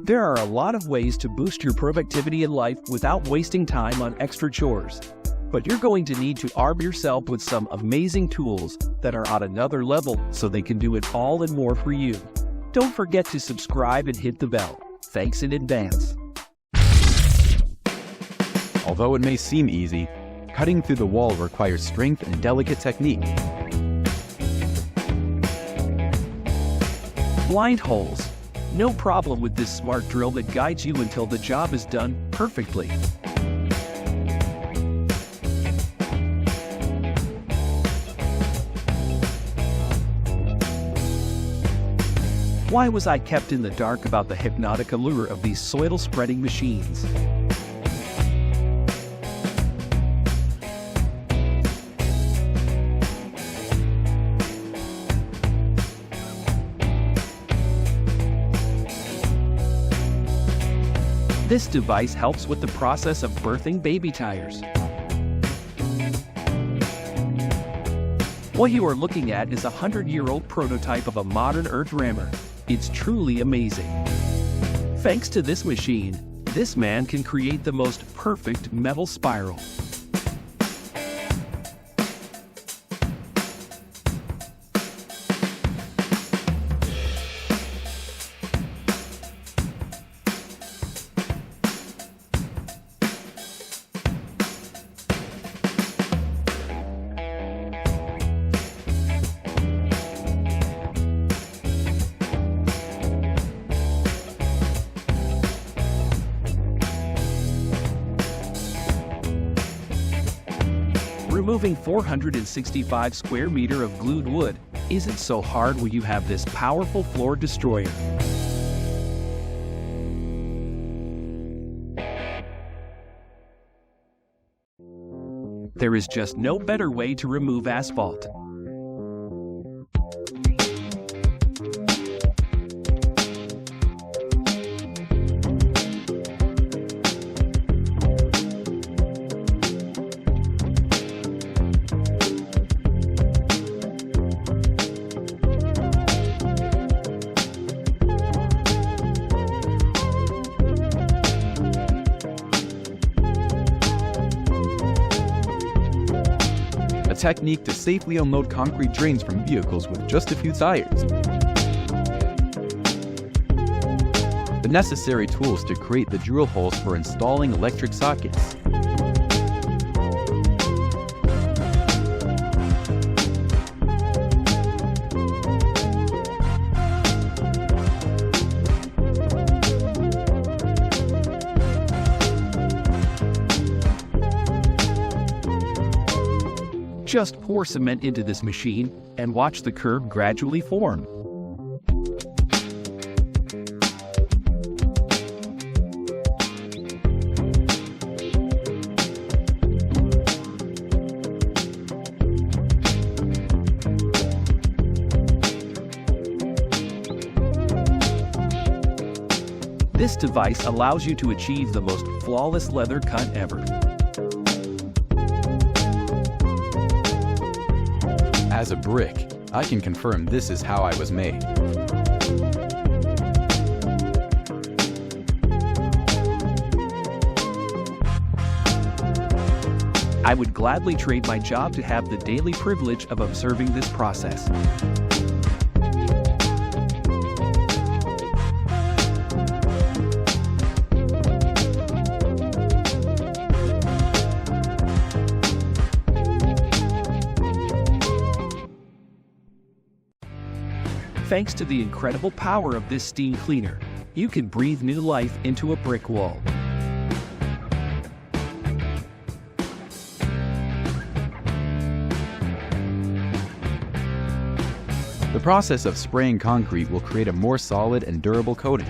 There are a lot of ways to boost your productivity in life without wasting time on extra chores. But you're going to need to arm yourself with some amazing tools that are on another level so they can do it all and more for you. Don't forget to subscribe and hit the bell. Thanks in advance. Although it may seem easy, cutting through the wall requires strength and delicate technique. Blind holes. No problem with this smart drill that guides you until the job is done perfectly. Why was I kept in the dark about the hypnotic allure of these soil-spreading machines? This device helps with the process of birthing baby tires. What you are looking at is a 100-year-old prototype of a modern earth rammer. It's truly amazing. Thanks to this machine, this man can create the most perfect metal spiral. Removing 465 square meters of glued wood isn't so hard when you have this powerful floor destroyer. There is just no better way to remove asphalt. A technique to safely unload concrete drains from vehicles with just a few tires. The necessary tools to create the drill holes for installing electric sockets. Just pour cement into this machine and watch the curve gradually form. This device allows you to achieve the most flawless leather cut ever. As a brick, I can confirm this is how I was made. I would gladly trade my job to have the daily privilege of observing this process. Thanks to the incredible power of this steam cleaner, you can breathe new life into a brick wall. The process of spraying concrete will create a more solid and durable coating.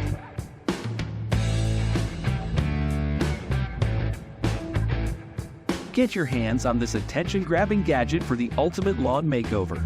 Get your hands on this attention-grabbing gadget for the ultimate lawn makeover.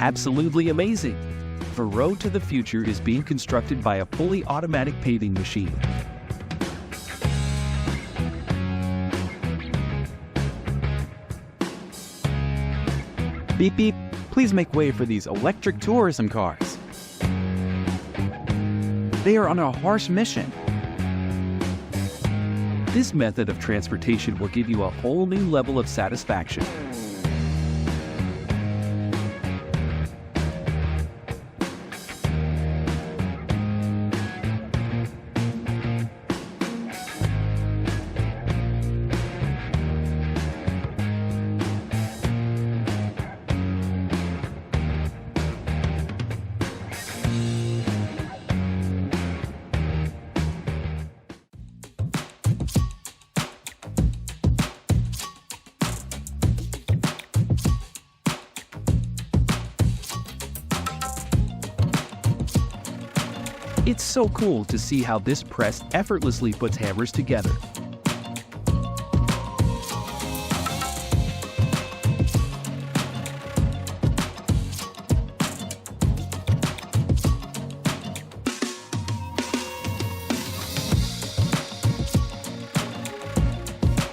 absolutely amazing. The road to the future is being constructed by a fully automatic paving machine. Beep beep, please make way for these electric tourism cars. They are on a harsh mission. This method of transportation will give you a whole new level of satisfaction. It's so cool to see how this press effortlessly puts hammers together.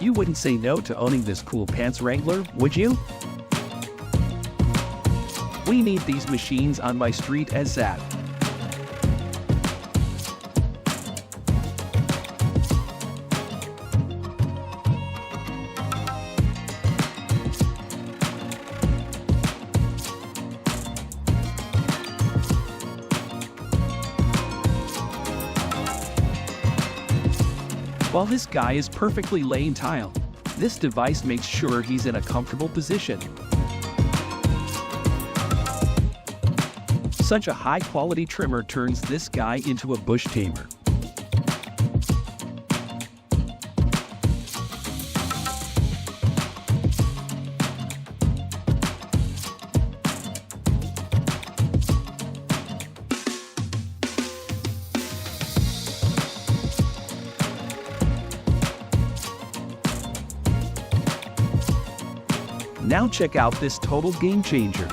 You wouldn't say no to owning this cool pants wrangler, would you? We need these machines on my street ASAP. While this guy is perfectly laying tile, this device makes sure he's in a comfortable position. Such a high-quality trimmer turns this guy into a bush tamer. Now check out this total game changer.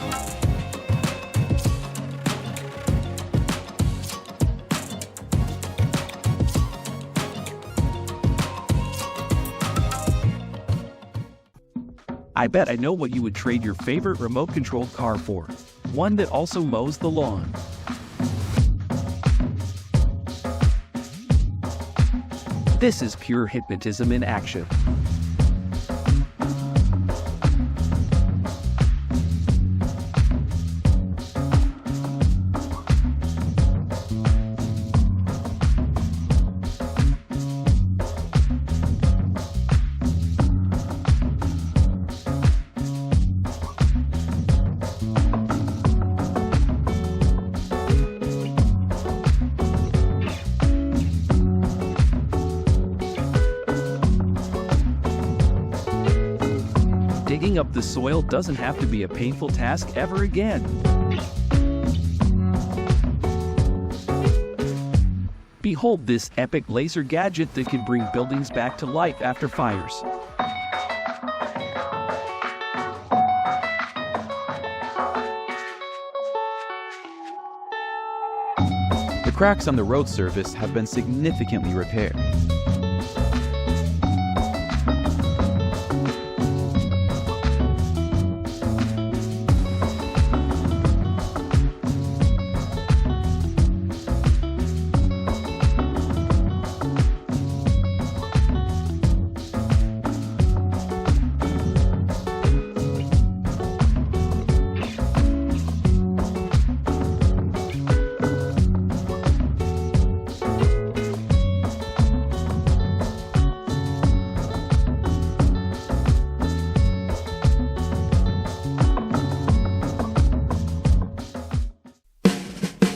I bet I know what you would trade your favorite remote-controlled car for. One that also mows the lawn. This is pure hypnotism in action. Digging up the soil doesn't have to be a painful task ever again. Behold this epic laser gadget that can bring buildings back to life after fires. The cracks on the road surface have been significantly repaired.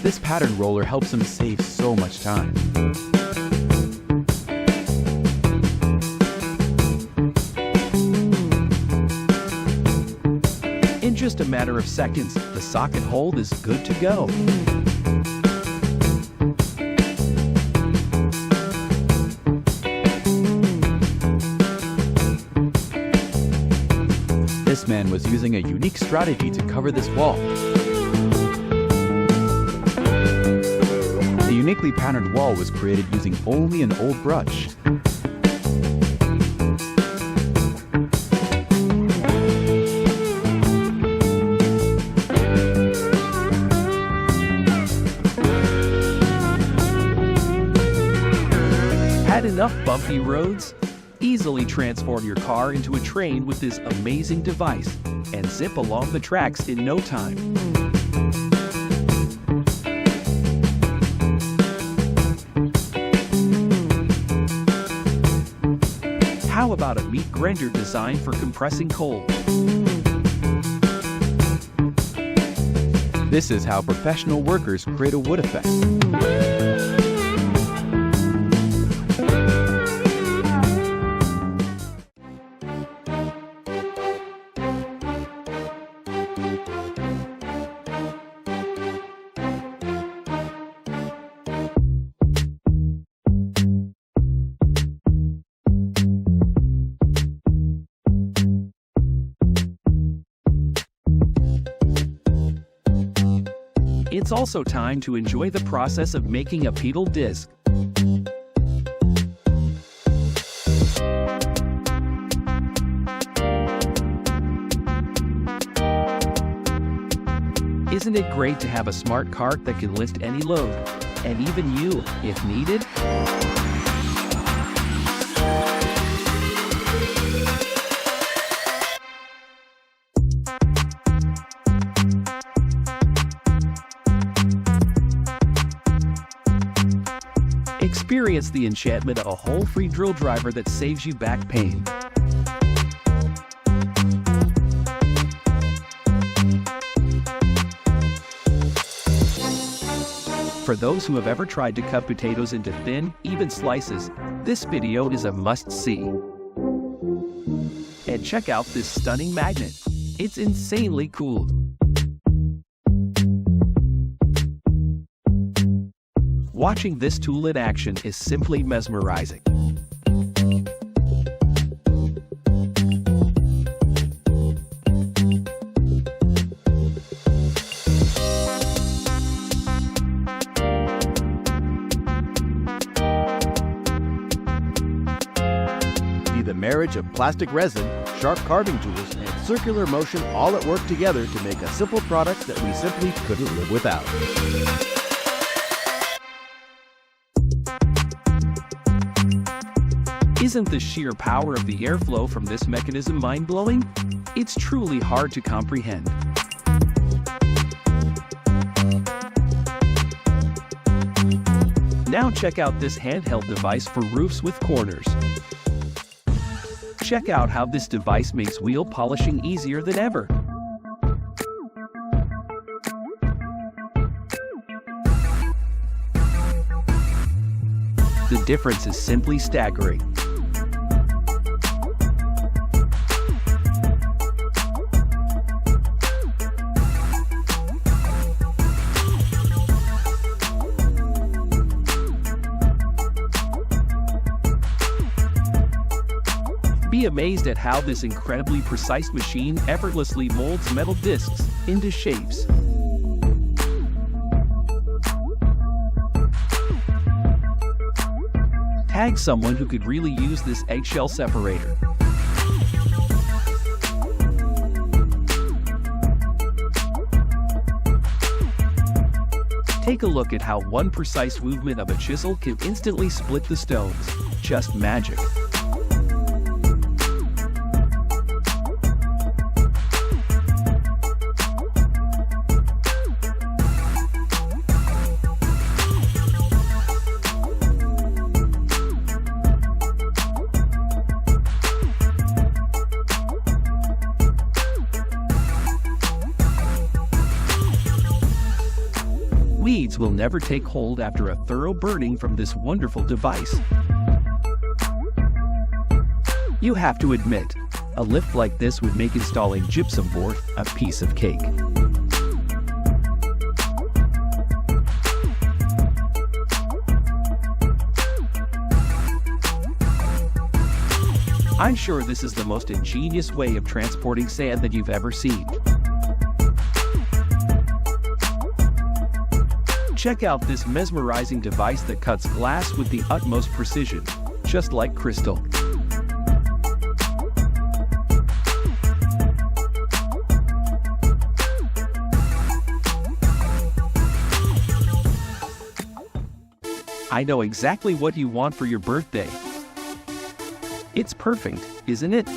This pattern roller helps him save so much time. In just a matter of seconds, the socket hold is good to go. This man was using a unique strategy to cover this wall. uniquely patterned wall was created using only an old brush. Had enough bumpy roads? Easily transform your car into a train with this amazing device and zip along the tracks in no time. How about a meat grinder designed for compressing coal? This is how professional workers create a wood effect. It's also time to enjoy the process of making a pedal disc. Isn't it great to have a smart cart that can lift any load, and even you, if needed? Experience the enchantment of a hole-free drill driver that saves you back pain. For those who have ever tried to cut potatoes into thin, even slices, this video is a must-see. And check out this stunning magnet. It's insanely cool. Watching this tool in action is simply mesmerizing. See the marriage of plastic resin, sharp carving tools, and circular motion all at work together to make a simple product that we simply couldn't live without. Isn't the sheer power of the airflow from this mechanism mind-blowing? It's truly hard to comprehend. Now check out this handheld device for roofs with corners. Check out how this device makes wheel polishing easier than ever. The difference is simply staggering. Be amazed at how this incredibly precise machine effortlessly molds metal discs into shapes. Tag someone who could really use this eggshell separator. Take a look at how one precise movement of a chisel can instantly split the stones. Just magic. Weeds will never take hold after a thorough burning from this wonderful device. You have to admit, a lift like this would make installing gypsum board a piece of cake. I'm sure this is the most ingenious way of transporting sand that you've ever seen. Check out this mesmerizing device that cuts glass with the utmost precision, just like crystal. I know exactly what you want for your birthday. It's perfect, isn't it?